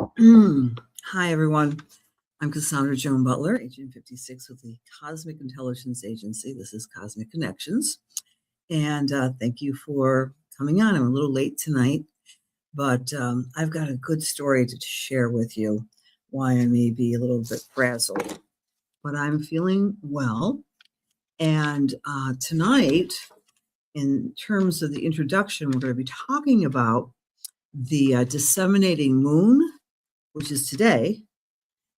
Hi, everyone. I'm Cassandra Joan Butler, Agent 56 with the Cosmic Intelligence Agency. This is Cosmic Connections. And thank you for coming on. I'm a little late tonight, but I've got a good story to share with you why I may be a little bit frazzled. But I'm feeling well. And tonight, in terms of the introduction, we're going to be talking about the disseminating moon, which is today,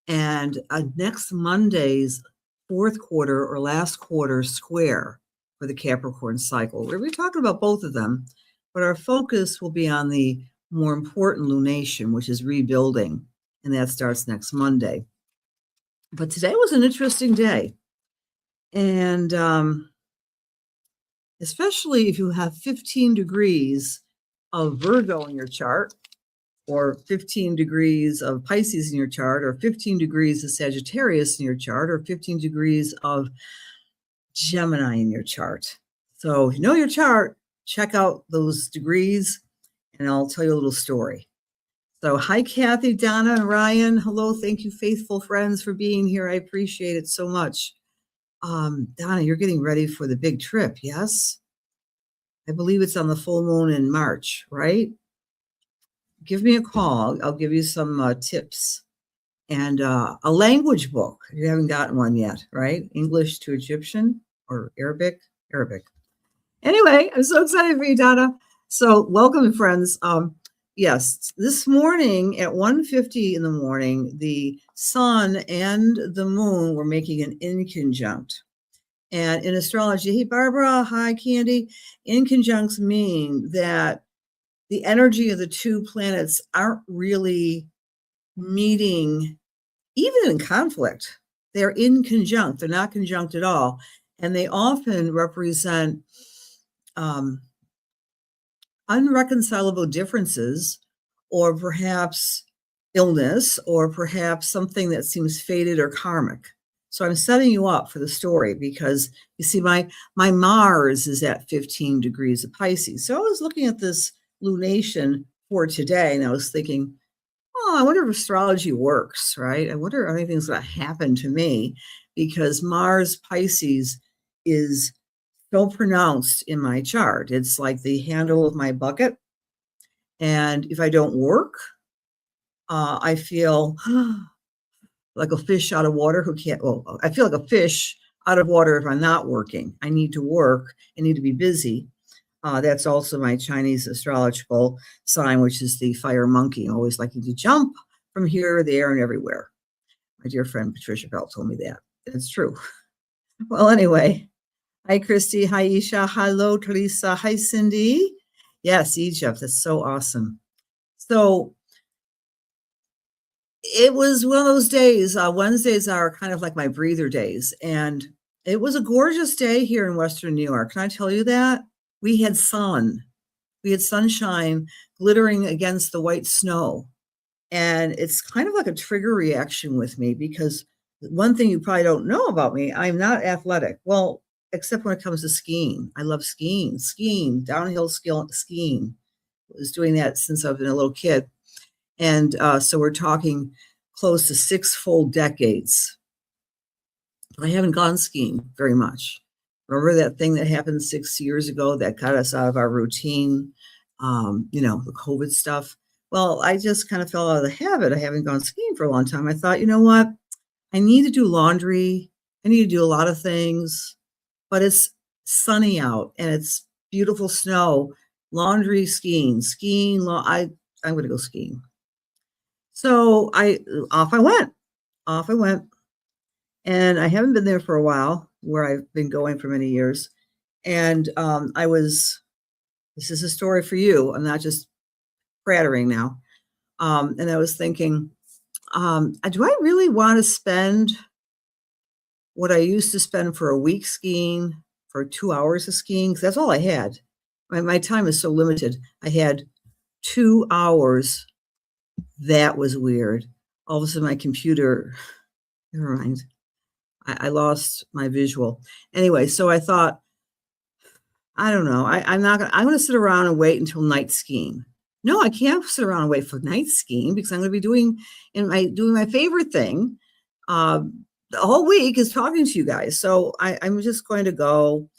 and next Monday's fourth quarter or last quarter square for the Capricorn cycle. We're going to be talking about both of them, but our focus will be on the more important lunation, which is rebuilding, and that starts next Monday. But today was an interesting day, and especially if you have 15 degrees of Virgo in your chart, or 15 degrees of Pisces in your chart, or 15 degrees of Sagittarius in your chart, or 15 degrees of Gemini in your chart. So if you know your chart, check out those degrees, and I'll tell you a little story. So hi, Kathy, Donna, and Ryan. Hello. Thank you, faithful friends, for being here. I appreciate it so much. Donna, you're getting ready for the big trip, yes? I believe it's on the full moon in March, right? Give me a call. I'll give you some tips. And a language book. You haven't gotten one yet, right? English to Egyptian or Arabic? Arabic. Anyway, I'm so excited for you, Donna. So welcome, friends. Yes, this morning at 1:50 in the morning, the sun and the moon were making an inconjunct. And in astrology, hey, Barbara, hi, Candy. Inconjuncts mean that the energy of the two planets aren't really meeting, even in conflict. They're in conjunct. They're not conjunct at all. And they often represent unreconcilable differences, or perhaps illness, or perhaps something that seems fated or karmic. So I'm setting you up for the story because you see my Mars is at 15 degrees of Pisces. So I was looking at this lunation for today, and I was thinking, oh, I wonder if astrology works, right? I wonder if anything's going to happen to me, because Mars Pisces is so pronounced in my chart. It's like the handle of my bucket. And if I don't work, I feel like a fish out of water who can't, well, I feel like a fish out of water if I'm not working. I need to work. I need to be busy. That's also my Chinese astrological sign, which is the fire monkey, always liking to jump from here, there, and everywhere. My dear friend Patricia Bell told me that. It's true. Well, anyway, hi, Christy. Hi, Isha. Hello, Teresa. Hi, Cindy. Yes, Egypt. That's so awesome. So it was one of those days. Wednesdays are kind of like my breather days. And it was a gorgeous day here in Western New York. Can I tell you that? We had sun. We had sunshine glittering against the white snow. And it's kind of like a trigger reaction with me, because one thing you probably don't know about me, I'm not athletic. Well, except when it comes to skiing. I love skiing, downhill skiing. I was doing that since I've been a little kid. And so we're talking close to 6 full decades. I haven't gone skiing very much. Remember that thing that happened 6 years ago that got us out of our routine, the COVID stuff? Well, I just kind of fell out of the habit. I haven't gone skiing for a long time. I thought, you know what? I need to do laundry. I need to do a lot of things, but it's sunny out and it's beautiful snow. Laundry, skiing, I'm going to go skiing. So off I went. And I haven't been there for a while, where I've been going for many years. And this is a story for you. I'm not just prattering now. And I was thinking, do I really want to spend what I used to spend for a week skiing for 2 hours of skiing? Because that's all I had. My time is so limited. I had 2 hours. That was weird. All of a sudden, my computer, never mind. I lost my visual. Anyway, so I thought, I don't know. I'm going to sit around and wait until night skiing. no, I can't sit around and wait for night skiing because I'm going to be doing my favorite thing. The whole week is talking to you guys. So I'm just going to go.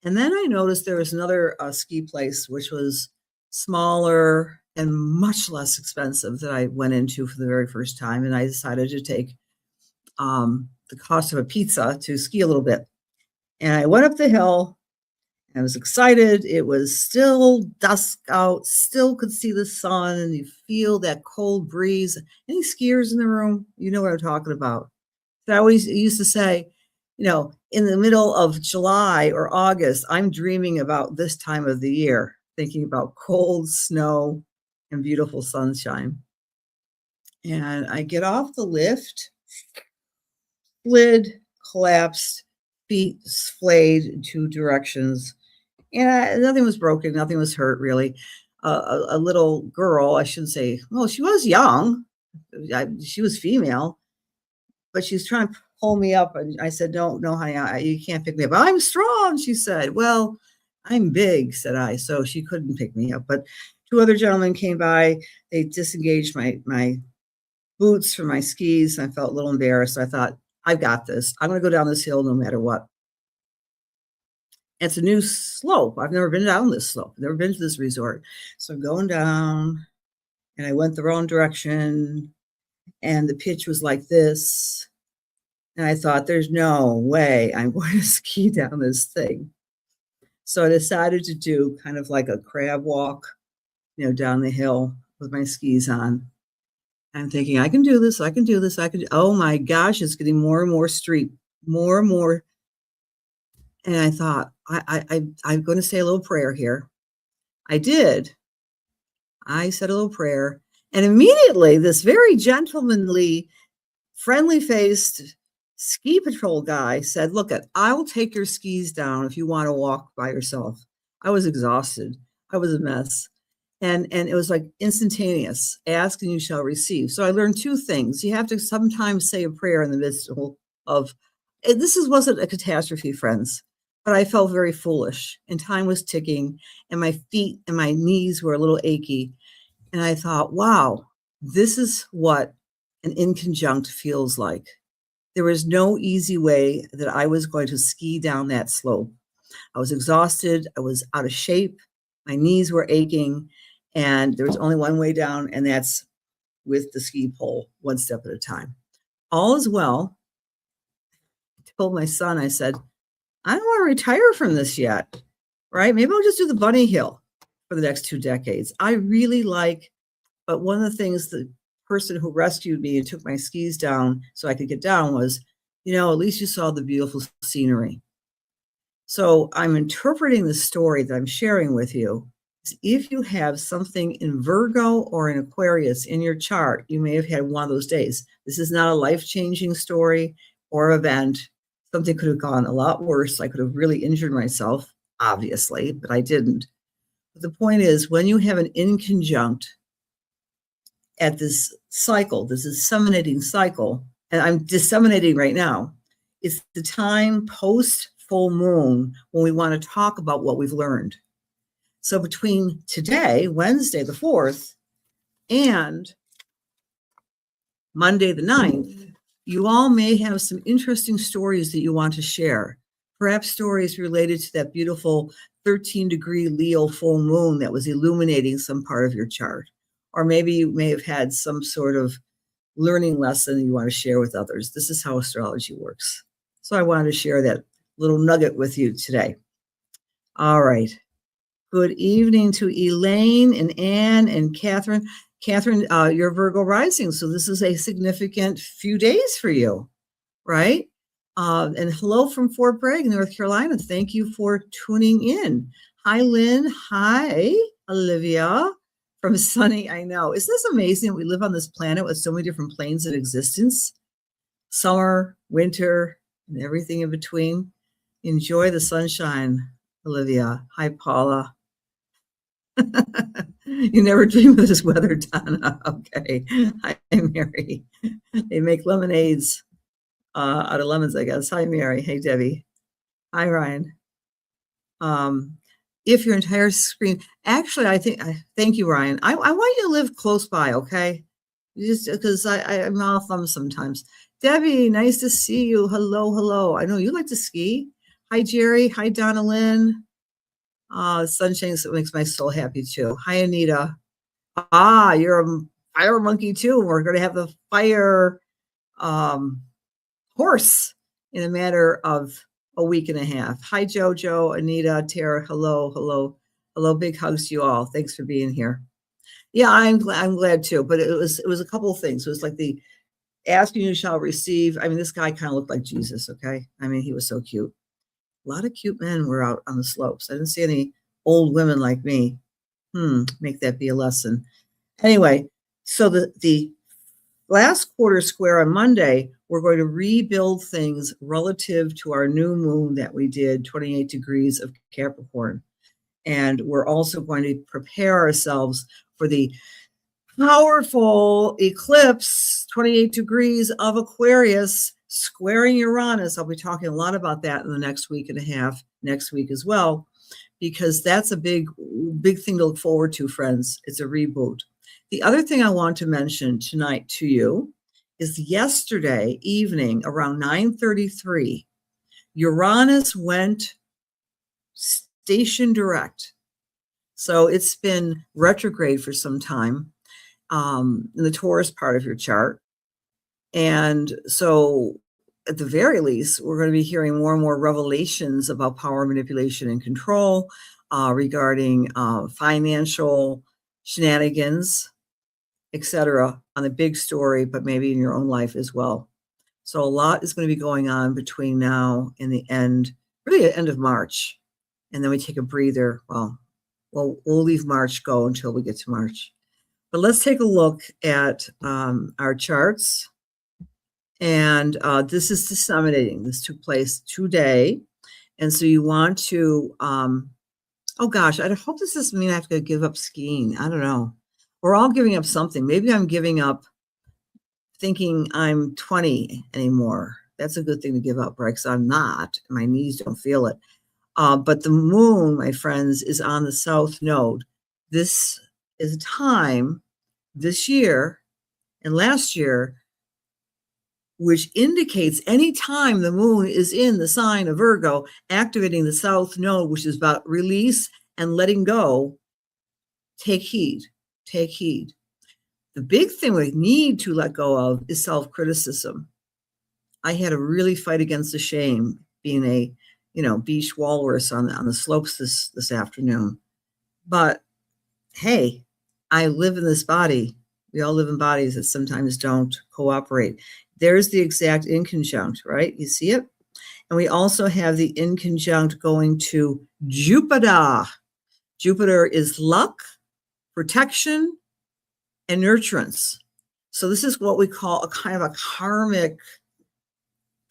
And then I noticed there was another ski place, which was smaller and much less expensive that I went into for the very first time. And I decided to take the cost of a pizza to ski a little bit. And I went up the hill. I was excited. It was still dusk out, still could see the sun, and you feel that cold breeze. Any skiers in the room? You know what I'm talking about. I always used to say, in the middle of July or August, I'm dreaming about this time of the year, thinking about cold snow and beautiful sunshine. And I get off the lift, slid, collapsed, feet flayed in two directions. And nothing was broken, nothing was hurt, really. A little girl, I shouldn't say, well, she was young. She was female, but she's trying to pull me up. And I said, no, honey, you can't pick me up. I'm strong, she said. Well, I'm big, said I, so she couldn't pick me up. But two other gentlemen came by. They disengaged my boots from my skis. And I felt a little embarrassed. So I thought, I've got this. I'm going to go down this hill no matter what. It's a new slope. I've never been down this slope. Never been to this resort. So I'm going down, and I went the wrong direction, and the pitch was like this. And I thought, there's no way I'm going to ski down this thing. So I decided to do kind of like a crab walk, down the hill with my skis on. I'm thinking, I can do this. Oh my gosh, it's getting more and more steep, more and more. And I thought, I'm going to say a little prayer here. I did. I said a little prayer. And immediately, this very gentlemanly, friendly-faced ski patrol guy said, look, I will take your skis down if you want to walk by yourself. I was exhausted. I was a mess. And it was like instantaneous. Ask and you shall receive. So I learned two things. You have to sometimes say a prayer in the midst of wasn't a catastrophe, friends. But I felt very foolish, and time was ticking, and my feet and my knees were a little achy. And I thought, wow, this is what an inconjunct feels like. There was no easy way that I was going to ski down that slope. I was exhausted. I was out of shape. My knees were aching, and there was only one way down, and that's with the ski pole, one step at a time. All is well. I told my son, I said, I don't want to retire from this yet, right? Maybe I'll just do the bunny hill for the next 2 decades. I really like, but one of the things the person who rescued me and took my skis down so I could get down was, at least you saw the beautiful scenery. So I'm interpreting the story that I'm sharing with you. If you have something in Virgo or in Aquarius in your chart, you may have had one of those days. This is not a life-changing story or event. Something could have gone a lot worse. I could have really injured myself, obviously, but I didn't. But the point is, when you have an inconjunct at this cycle, this disseminating cycle, and I'm disseminating right now, it's the time post full moon when we want to talk about what we've learned. So between today, Wednesday the 4th, and Monday the 9th, you all may have some interesting stories that you want to share. Perhaps stories related to that beautiful 13-degree Leo full moon that was illuminating some part of your chart. Or maybe you may have had some sort of learning lesson you want to share with others. This is how astrology works. So I wanted to share that little nugget with you today. All right. Good evening to Elaine and Anne and Catherine. Catherine, you're Virgo rising, so this is a significant few days for you, right? And hello from Fort Bragg, North Carolina. Thank you for tuning in. Hi, Lynn. Hi, Olivia from sunny, I know. Isn't this amazing? We live on this planet with so many different planes of existence, summer, winter, and everything in between. Enjoy the sunshine, Olivia. Hi, Paula. You never dream of this weather, Donna. Okay. Hi, Mary. They make lemonades out of lemons, I guess. Hi, Mary. Hey, Debbie. Hi, Ryan. if your entire screen, actually, thank you, Ryan. I want you to live close by, okay? Just because I mouth them sometimes. Debbie, nice to see you. Hello, hello. I know you like to ski. Hi, Jerry. Hi, Donna Lynn. Sunshine makes my soul happy too. Hi, Anita. You're a fire monkey too. We're going to have the fire horse in a matter of a week and a half. Hi, Jojo, Anita, Tara. Hello, hello, hello. Big hugs to you all. Thanks for being here. Yeah, I'm glad too. But it was a couple of things. It was like the asking you shall receive. I mean, this guy kind of looked like Jesus. Okay, I mean, he was so cute. A lot of cute men were out on the slopes. I didn't see any old women like me. Make that be a lesson. Anyway, so the last quarter square on Monday, we're going to rebuild things relative to our new moon that we did, 28 degrees of Capricorn. And we're also going to prepare ourselves for the powerful eclipse, 28 degrees of Aquarius, squaring Uranus. I'll be talking a lot about that in the next week and a half, next week as well, because that's a big thing to look forward to, friends. It's a reboot. The other thing I want to mention tonight to you is yesterday evening around 9:33, Uranus went station direct. So it's been retrograde for some time in the Taurus part of your chart. And so at the very least, we're going to be hearing more and more revelations about power manipulation and control regarding financial shenanigans, etc., on the big story, but maybe in your own life as well. So a lot is going to be going on between now and the end, really the end of March. And then we take a breather. Well, we'll leave March go until we get to March. But let's take a look at our charts. And this is disseminating. This took place today. And so you want to, oh gosh, I hope this doesn't mean I have to give up skiing. I don't know. We're all giving up something. Maybe I'm giving up thinking I'm 20 anymore. That's a good thing to give up, right? Because I'm not. My knees don't feel it. But the moon, my friends, is on the south node. This is a time this year and last year which indicates any time the moon is in the sign of Virgo, activating the south node, which is about release and letting go. Take heed. Take heed. The big thing we need to let go of is self-criticism. I had to really fight against the shame being a, beach walrus on the slopes this afternoon. But hey, I live in this body. We all live in bodies that sometimes don't cooperate. There's the exact inconjunct, right? You see it? And we also have the inconjunct going to Jupiter. Jupiter is luck, protection, and nurturance. So this is what we call a kind of a karmic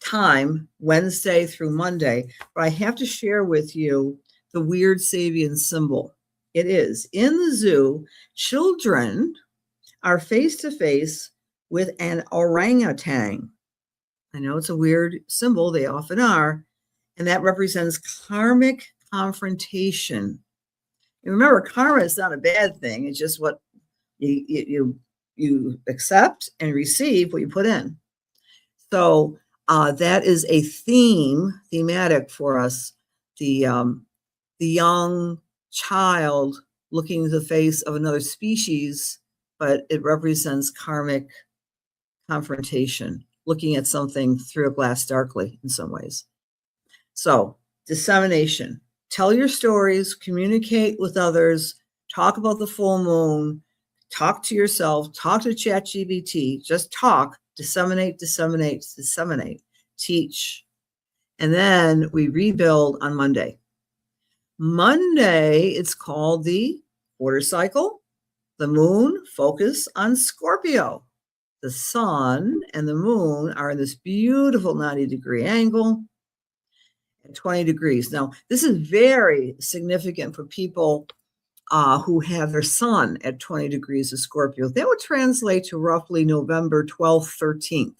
time, Wednesday through Monday. But I have to share with you the weird Sabian symbol. It is in the zoo, children are face to face with an orangutan. I know it's a weird symbol, they often are, and that represents karmic confrontation. And remember, karma is not a bad thing. It's just what you accept and receive what you put in. So that is a thematic for us. The young child looking into the face of another species, but it represents karmic confrontation, looking at something through a glass darkly in some ways. So dissemination, tell your stories, communicate with others, talk about the full moon, talk to yourself, talk to ChatGPT, just talk, disseminate, teach. And then we rebuild on Monday. Monday, it's called the quarter cycle. The moon focus on Scorpio. The sun and the moon are in this beautiful 90-degree angle at 20 degrees. Now, this is very significant for people who have their sun at 20 degrees of Scorpio. That would translate to roughly November 12th, 13th.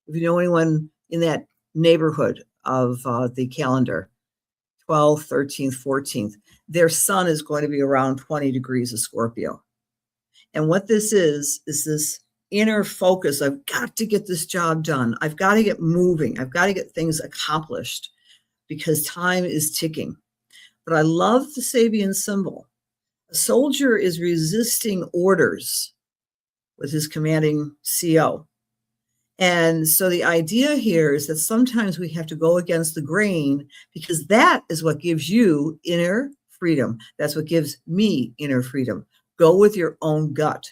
If you know anyone in that neighborhood of the calendar, 12th, 13th, 14th. their sun is going to be around 20 degrees of Scorpio. And what this is this inner focus. I've got to get this job done. I've got to get moving. I've got to get things accomplished because time is ticking. But I love the Sabian symbol. A soldier is resisting orders with his commanding CO. And so the idea here is that sometimes we have to go against the grain because that is what gives you inner freedom. That's what gives me inner freedom. Go with your own gut.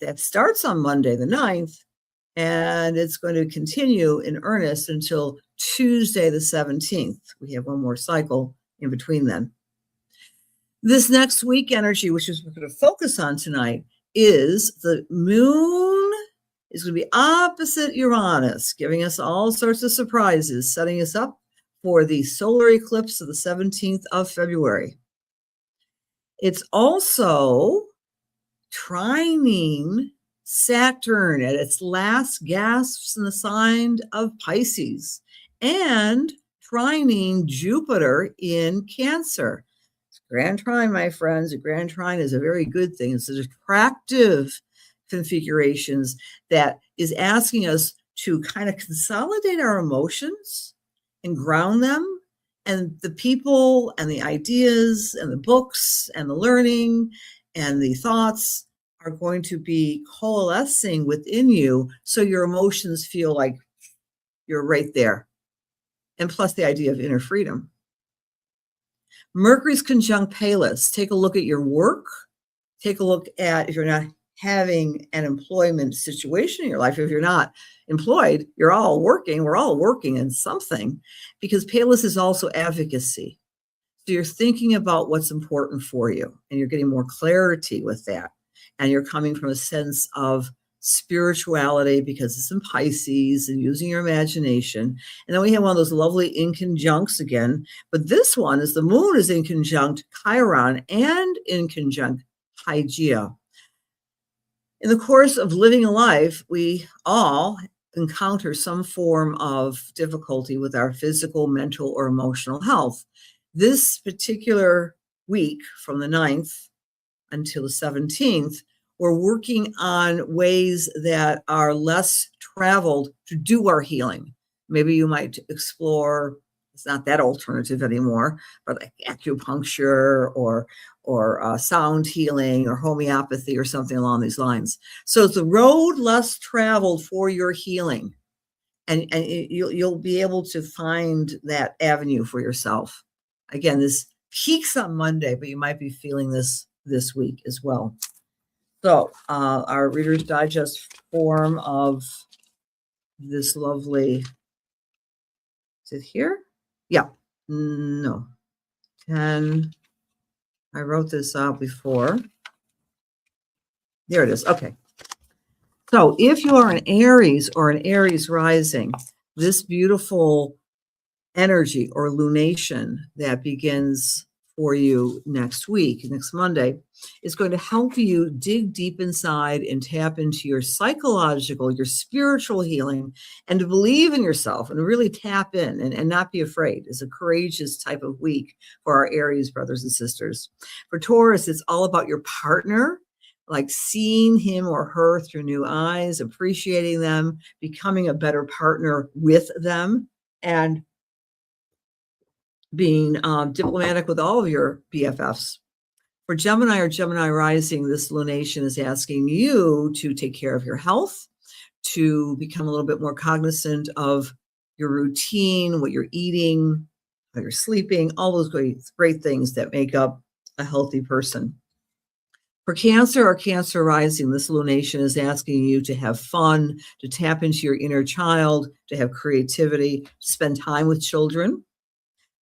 That starts on Monday the 9th, and it's going to continue in earnest until Tuesday the 17th. We have one more cycle in between then. This next week energy, which is what we're going to focus on tonight, is the moon is going to be opposite Uranus, giving us all sorts of surprises, setting us up for the solar eclipse of the 17th of February. It's also trining Saturn at its last gasps in the sign of Pisces and trining Jupiter in Cancer. It's grand trine, my friends. A grand trine is a very good thing. It's an attractive configurations that is asking us to kind of consolidate our emotions and ground them, and the people and the ideas and the books and the learning and the thoughts are going to be coalescing within you so your emotions feel like you're right there. And plus the idea of inner freedom. Mercury's conjunct Pallas. Take a look at your work. Take a look at if you're not having an employment situation in your life. If you're not employed, you're all working. We're all working in something because Pallas is also advocacy. So you're thinking about what's important for you and you're getting more clarity with that. And you're coming from a sense of spirituality because it's in Pisces and using your imagination. And then we have one of those lovely inconjuncts again. But this one is the moon is in conjunct Chiron and in conjunct Hygeia. In the course of living a life, we all encounter some form of difficulty with our physical, mental, or emotional health. This particular week from the 9th until the 17th, we're working on ways that are less traveled to do our healing. Maybe you might explore, it's not that alternative anymore, but like acupuncture or sound healing or homeopathy or something along these lines. So it's the road less traveled for your healing. And you'll be able to find that avenue for yourself. Again, this peaks on Monday, but you might be feeling this week as well. So our Reader's Digest form of this lovely, is it here? Yeah, no, 10. I wrote this out before. There it is. Okay. So if you are an Aries or an Aries rising, this beautiful energy or lunation that begins for you next week, next Monday, is going to help you dig deep inside and tap into your psychological, your spiritual healing, and to believe in yourself and really tap in and not be afraid. It's a courageous type of week for our Aries brothers and sisters. For Taurus, it's all about your partner, like seeing him or her through new eyes, appreciating them, becoming a better partner with them, and being diplomatic with all of your BFFs. For Gemini or Gemini rising, this lunation is asking you to take care of your health, to become a little bit more cognizant of your routine, what you're eating, how you're sleeping, all those great things that make up a healthy person. For Cancer or Cancer rising, this lunation is asking you to have fun, to tap into your inner child, to have creativity, to spend time with children.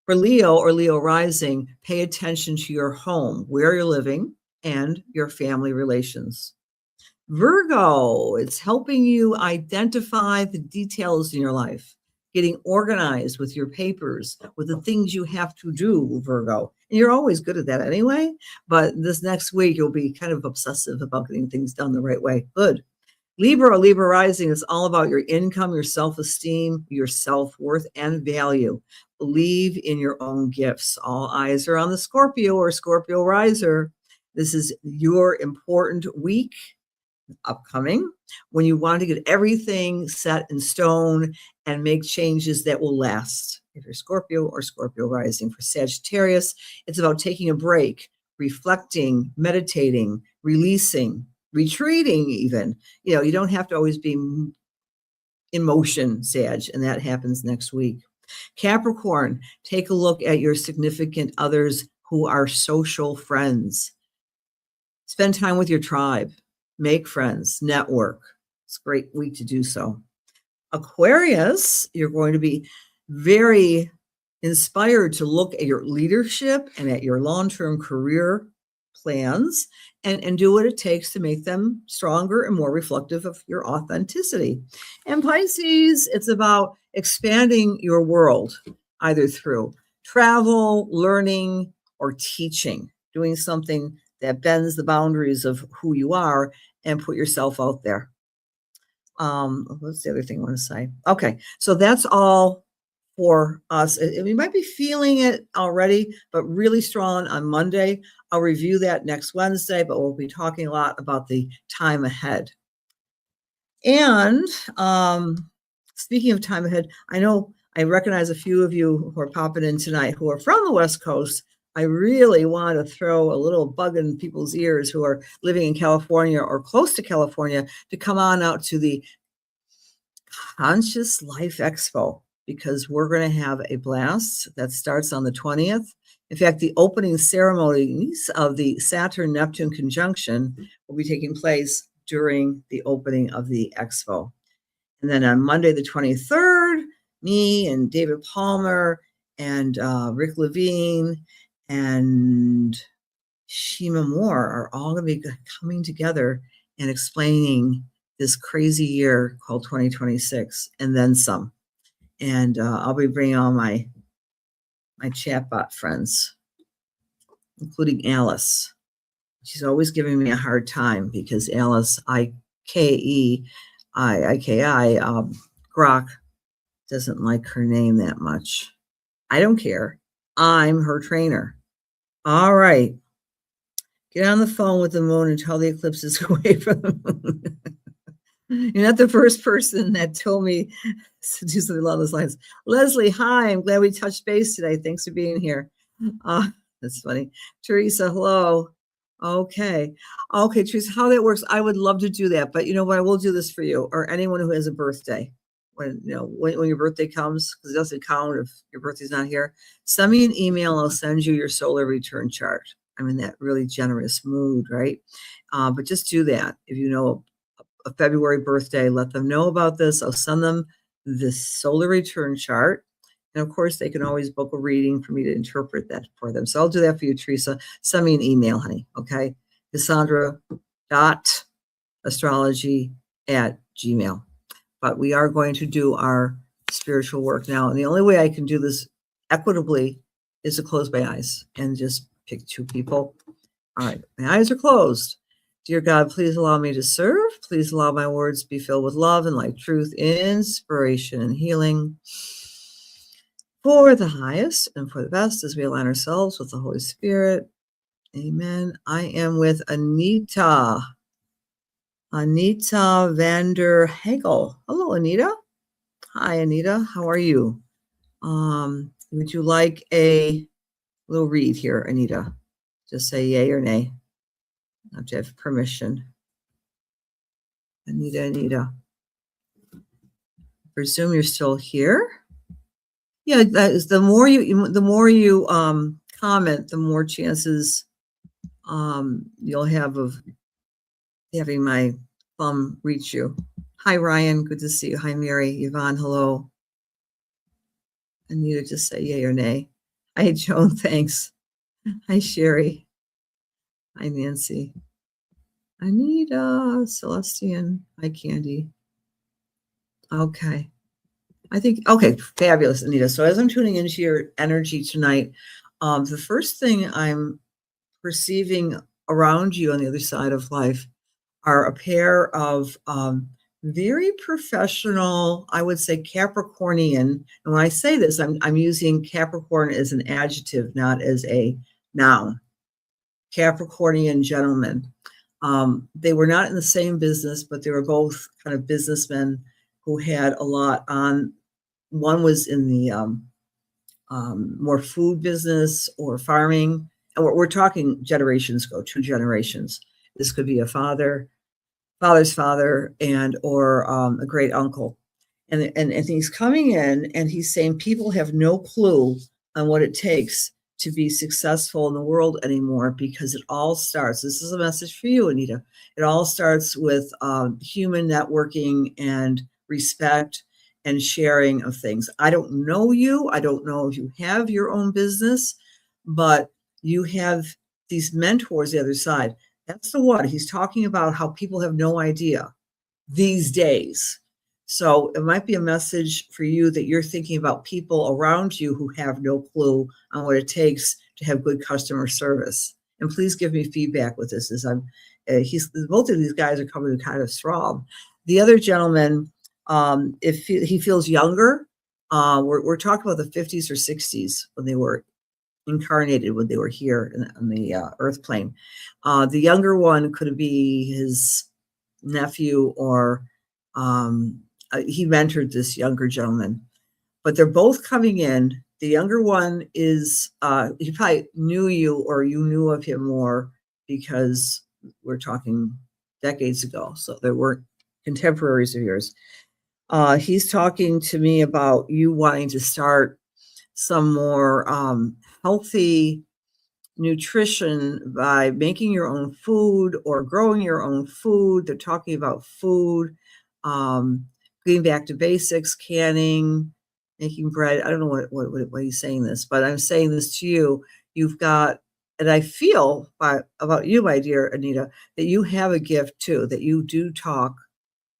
For Leo or Leo rising, pay attention to your home, where you're living, and your family relations. Virgo, it's helping you identify the details in your life, getting organized with your papers, with the things you have to do, Virgo. And you're always good at that anyway, but this next week, you'll be kind of obsessive about getting things done the right way. Good. Libra or Libra rising is all about your income, your self-esteem, your self-worth, and value. believe in your own gifts. All eyes are on the Scorpio or Scorpio riser. This is your important week upcoming when you want to get everything set in stone and make changes that will last. If you're Scorpio or Scorpio rising. For Sagittarius, it's about taking a break, reflecting, meditating, releasing, retreating even. You don't have to always be in motion, Sag, and that happens next week. Capricorn, take a look at your significant others who are social friends. Spend time with your tribe, make friends, network. It's a great week to do so. Aquarius, you're going to be very inspired to look at your leadership and at your long-term career plans and do what it takes to make them stronger and more reflective of your authenticity. And Pisces, it's about expanding your world, either through travel, learning, or teaching, doing something that bends the boundaries of who you are and put yourself out there. What's the other thing I want to say? Okay, so that's all for us. We might be feeling it already, but really strong on Monday. I'll review that next Wednesday, but we'll be talking a lot about the time ahead. And speaking of time ahead, I know I recognize a few of you who are popping in tonight who are from the West Coast. I really want to throw a little bug in people's ears who are living in California or close to California to come on out to the Conscious Life Expo, because we're going to have a blast that starts on the 20th. In fact, the opening ceremonies of the Saturn-Neptune conjunction will be taking place during the opening of the expo. And then on Monday, the 23rd, me and David Palmer and Rick Levine and Shima Moore are all going to be coming together and explaining this crazy year called 2026 and then some. And I'll be bringing all my chatbot friends, including Alice. She's always giving me a hard time because Alice, Ikeii, Grok, doesn't like her name that much. I don't care. I'm her trainer. All right. Get on the phone with the moon and tell the eclipse is away from the moon. You're not the first person that told me to do something along those lines. Leslie, hi. I'm glad we touched base today. Thanks for being here. That's funny. Teresa, hello. Okay, Teresa, how that works, I would love to do that. But you know what? I will do this for you or anyone who has a birthday. When your birthday comes, because it doesn't count if your birthday's not here, send me an email. I'll send you your solar return chart. I'm in that really generous mood, right? But just do that. If you know a February birthday, let them know about this. I'll send them this solar return chart. And of course, they can always book a reading for me to interpret that for them. So I'll do that for you, Teresa. Send me an email, honey. Okay. Cassandra.astrology@gmail. But we are going to do our spiritual work now. And the only way I can do this equitably is to close my eyes and just pick two people. All right. My eyes are closed. Dear God, please allow me to serve. Please allow my words to be filled with love and light, truth, inspiration, and healing for the highest and for the best as we align ourselves with the Holy Spirit. Amen. I am with Anita Vander Hagel. Hello, Anita. Hi, Anita. How are you? Would you like a little read here, Anita? Just say yay or nay. I have to have permission. Anita. I presume you're still here. Yeah, that is the more you comment, the more chances you'll have of having my thumb reach you. Hi, Ryan. Good to see you. Hi, Mary. Yvonne, hello. Anita, just say yay or nay. Hi, Joan. Thanks. Hi, Sherry. Hi, Nancy. Anita, Celestian. Hi, Candy. Okay. Okay, fabulous, Anita. So as I'm tuning into your energy tonight, the first thing I'm perceiving around you on the other side of life are a pair of very professional, I would say Capricornian. And when I say this, I'm using Capricorn as an adjective, not as a noun. Capricornian gentlemen. They were not in the same business, but they were both kind of businessmen who had a lot on. One was in the more food business or farming. And we're talking generations ago, 2 generations. This could be a father's father, and or a great uncle. And he's coming in and he's saying people have no clue on what it takes to be successful in the world anymore, because it all starts, this is a message for you, Anita. It all starts with human networking and respect and sharing of things. I don't know you. I don't know if you have your own business, but you have these mentors the other side. That's the one. He's talking about how people have no idea these days. So it might be a message for you that you're thinking about people around you who have no clue on what it takes to have good customer service. And please give me feedback with this. As he's both of these guys are coming kind of strong. The other gentleman, if he feels younger, we're talking about the 50s or 60s when they were incarnated, when they were here on the earth plane. The younger one could be his nephew, or he mentored this younger gentleman, but they're both coming in. The younger one is, he probably knew you, or you knew of him more, because we're talking decades ago. So they weren't contemporaries of yours. He's talking to me about you wanting to start some more healthy nutrition by making your own food or growing your own food. They're talking about food, getting back to basics, canning, making bread. I don't know what he's saying this, but I'm saying this to you. You've got, and I feel about you, my dear Anita, that you have a gift too, that you do talk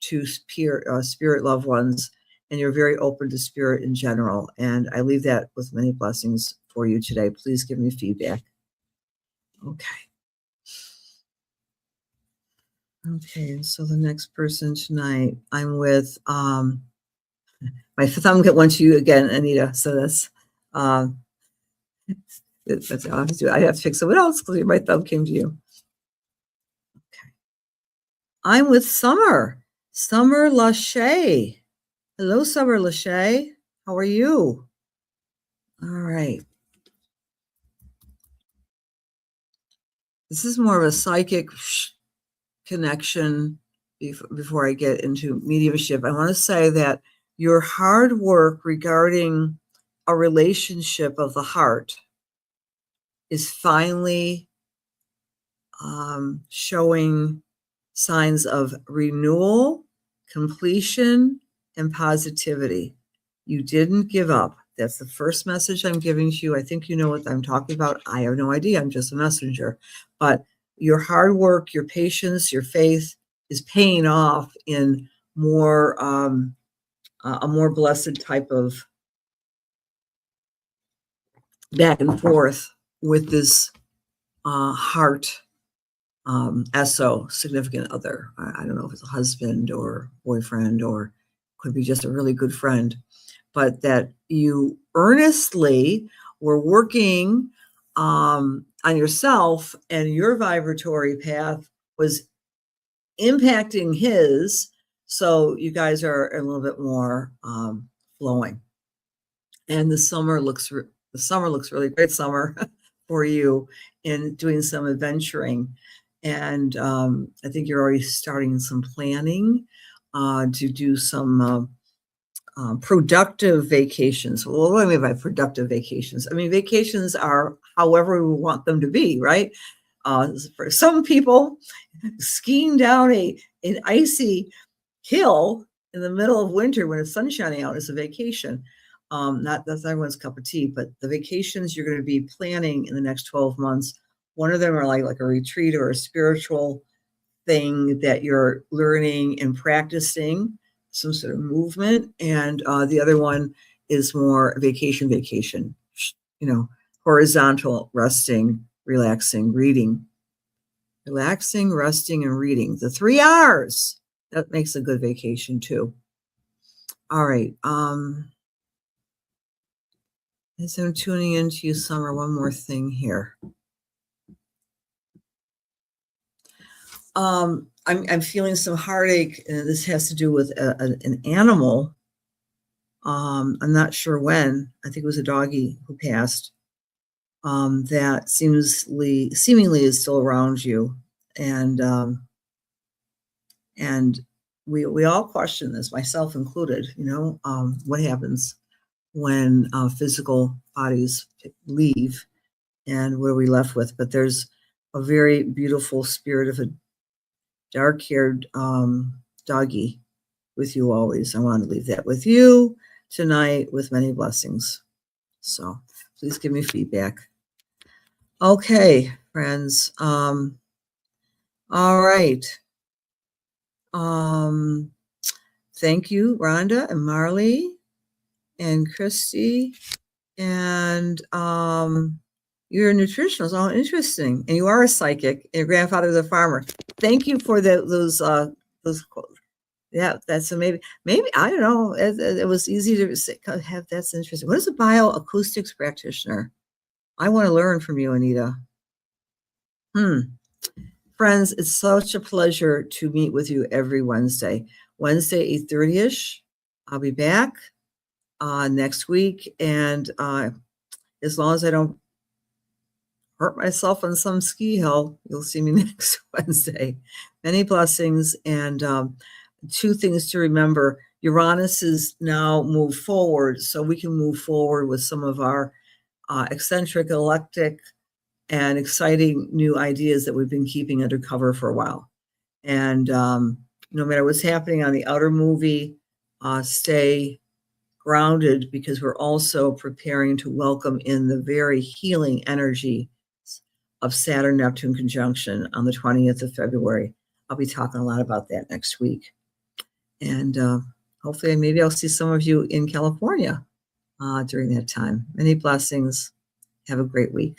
to spirit loved ones, and you're very open to spirit in general. And I leave that with many blessings for you today. Please give me feedback. Okay. Okay, so the next person tonight, I'm with, my thumb went to you again, Anita. So that's all I have to do. I have to pick someone else because my thumb came to you. Okay. I'm with Summer Lachey. Hello, Summer Lachey. How are you? All right. This is more of a psychic connection before I get into mediumship. I want to say that your hard work regarding a relationship of the heart is finally showing signs of renewal, completion, and positivity. You didn't give up. That's the first message I'm giving to you. I think you know what I'm talking about. I have no idea. I'm just a messenger. But your hard work, your patience, your faith is paying off in more a more blessed type of back and forth with this heart SO, significant other. I don't know if it's a husband or boyfriend, or could be just a really good friend, but that you earnestly were working on yourself, and your vibratory path was impacting his. So you guys are a little bit more flowing. And the summer looks really great, summer, for you in doing some adventuring. And I think you're already starting some planning to do some productive vacations. Well, what do I mean by productive vacations? I mean, vacations are however we want them to be, right? For some people, skiing down an icy hill in the middle of winter when it's sun shining out is a vacation. That's everyone's cup of tea, but the vacations you're going to be planning in the next 12 months, one of them are like a retreat or a spiritual thing that you're learning and practicing, some sort of movement. And the other one is more vacation, horizontal, resting, relaxing, reading. Relaxing, resting, and reading. The 3 R's. That makes a good vacation too. All right. As I'm tuning into you, Summer, one more thing here. I'm feeling some heartache, and this has to do with an animal. I'm not sure when. I think it was a doggy who passed. That seemingly is still around you, and we all question this, myself included. What happens when physical bodies leave, and what are we left with? But there's a very beautiful spirit of a dark-haired doggy with you always. I want to leave that with you tonight with many blessings. So please give me feedback. Okay, friends. All right. Thank you, Rhonda and Marley and Christy. And you're a nutritionist. Oh, interesting. And you are a psychic. And your grandfather's a farmer. Thank you for those. Yeah, that's maybe I don't know. It was easy to say, have. That's interesting. What is a bioacoustics practitioner? I want to learn from you, Anita. Friends, it's such a pleasure to meet with you every Wednesday. Wednesday, 8:30-ish. I'll be back next week. And as long as I don't hurt myself on some ski hill, you'll see me next Wednesday. Many blessings. And two things to remember. Uranus is now moved forward, so we can move forward with some of our eccentric, eclectic, and exciting new ideas that we've been keeping under cover for a while. And no matter what's happening on the outer movie, stay grounded, because we're also preparing to welcome in the very healing energy of Saturn-Neptune conjunction on the 20th of February. I'll be talking a lot about that next week. And hopefully, maybe I'll see some of you in California during that time. Many blessings. Have a great week.